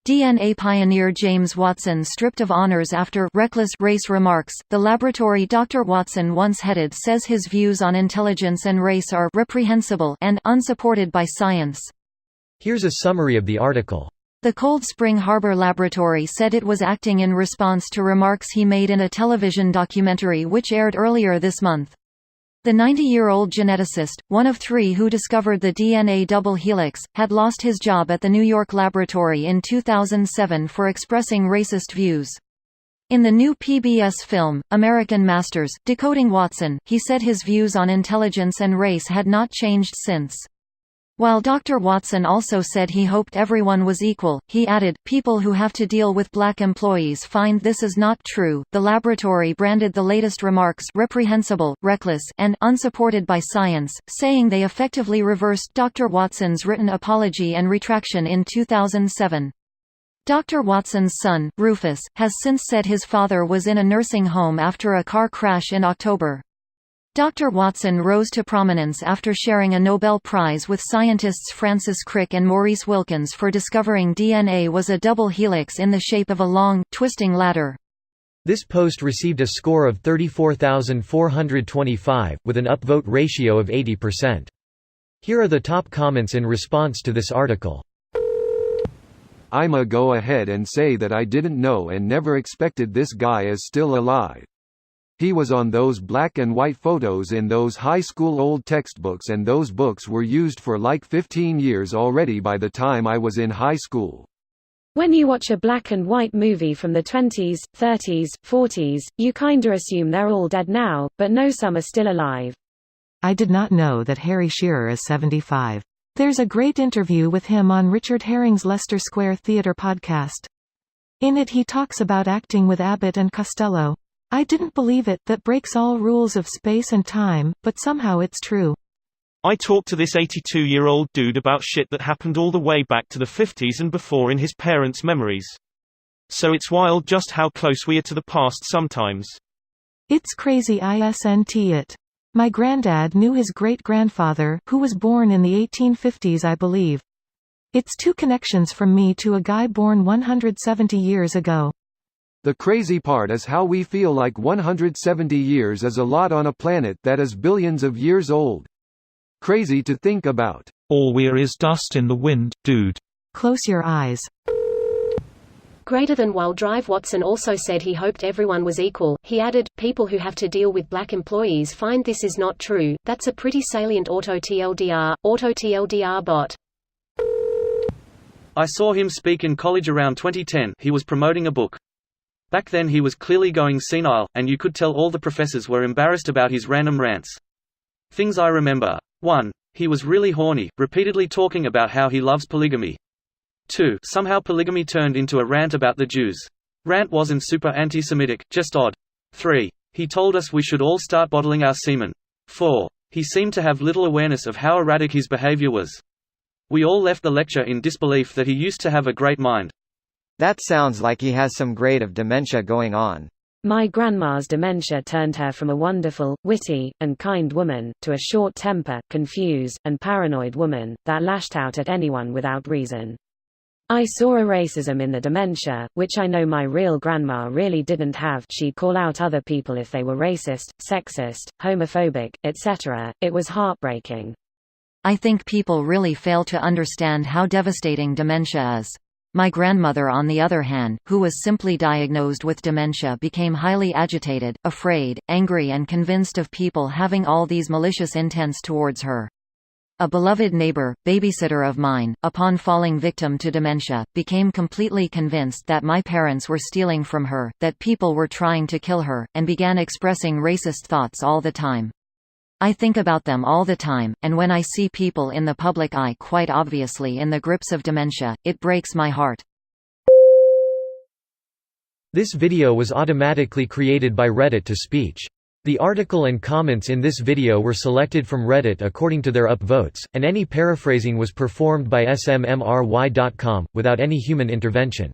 DNA pioneer James Watson stripped of honors after reckless race remarks. The laboratory Dr. Watson once headed says his views on intelligence and race are reprehensible and unsupported by science. Here's a summary of the article. The Cold Spring Harbor Laboratory said it was acting in response to remarks he made in a television documentary which aired earlier this month. The 90-year-old geneticist, one of three who discovered the DNA double helix, had lost his job at the New York laboratory in 2007 for expressing racist views. In the new PBS film, American Masters, Decoding Watson, he said his views on intelligence and race had not changed since. While Dr. Watson also said he hoped everyone was equal, he added, "People who have to deal with black employees find this is not true." The laboratory branded the latest remarks reprehensible, reckless, and unsupported by science, saying they effectively reversed Dr. Watson's written apology and retraction in 2007. Dr. Watson's son, Rufus, has since said his father was in a nursing home after a car crash in October. Dr. Watson rose to prominence after sharing a Nobel Prize with scientists Francis Crick and Maurice Wilkins for discovering DNA was a double helix in the shape of a long, twisting ladder. This post received a score of 34,425, with an upvote ratio of 80%. Here are the top comments in response to this article. I'ma go ahead and say that I didn't know and never expected this guy is still alive. He was on those black and white photos in those high school old textbooks, and those books were used for like 15 years already by the time I was in high school. When you watch a black and white movie from the 20s, 30s, 40s, you kinda assume they're all dead now, but no, some are still alive. I did not know that Harry Shearer is 75. There's a great interview with him on Richard Herring's Leicester Square Theatre podcast. In it he talks about acting with Abbott and Costello. I didn't believe it, that breaks all rules of space and time, but somehow it's true. I talked to this 82-year-old dude about shit that happened all the way back to the 50s and before in his parents' memories. So it's wild just how close we are to the past sometimes. It's crazy, isn't it? My granddad knew his great-grandfather, who was born in the 1850s, I believe. It's two connections from me to a guy born 170 years ago. The crazy part is how we feel like 170 years is a lot on a planet that is billions of years old. Crazy to think about. All we're is dust in the wind, dude. Close your eyes. Greater than while Drive Watson also said he hoped everyone was equal. He added, "People who have to deal with black employees find this is not true." That's a pretty salient auto TLDR bot. I saw him speak in college around 2010. He was promoting a book. Back then he was clearly going senile, and you could tell all the professors were embarrassed about his random rants. Things I remember. 1. He was really horny, repeatedly talking about how he loves polygamy. 2. Somehow polygamy turned into a rant about the Jews. Rant wasn't super anti-Semitic, just odd. 3. He told us we should all start bottling our semen. 4. He seemed to have little awareness of how erratic his behavior was. We all left the lecture in disbelief that he used to have a great mind. That sounds like he has some grade of dementia going on. My grandma's dementia turned her from a wonderful, witty, and kind woman, to a short-temper, confused, and paranoid woman, that lashed out at anyone without reason. I saw a racism in the dementia, which I know my real grandma really didn't have. She'd call out other people if they were racist, sexist, homophobic, etc. It was heartbreaking. I think people really fail to understand how devastating dementia is. My grandmother, on the other hand, who was simply diagnosed with dementia, became highly agitated, afraid, angry and convinced of people having all these malicious intents towards her. A beloved neighbor, babysitter of mine, upon falling victim to dementia, became completely convinced that my parents were stealing from her, that people were trying to kill her, and began expressing racist thoughts all the time. I think about them all the time, and when I see people in the public eye quite obviously in the grips of dementia, it breaks my heart. This video was automatically created by Reddit to speech. The article and comments in this video were selected from Reddit according to their upvotes, and any paraphrasing was performed by smmry.com, without any human intervention.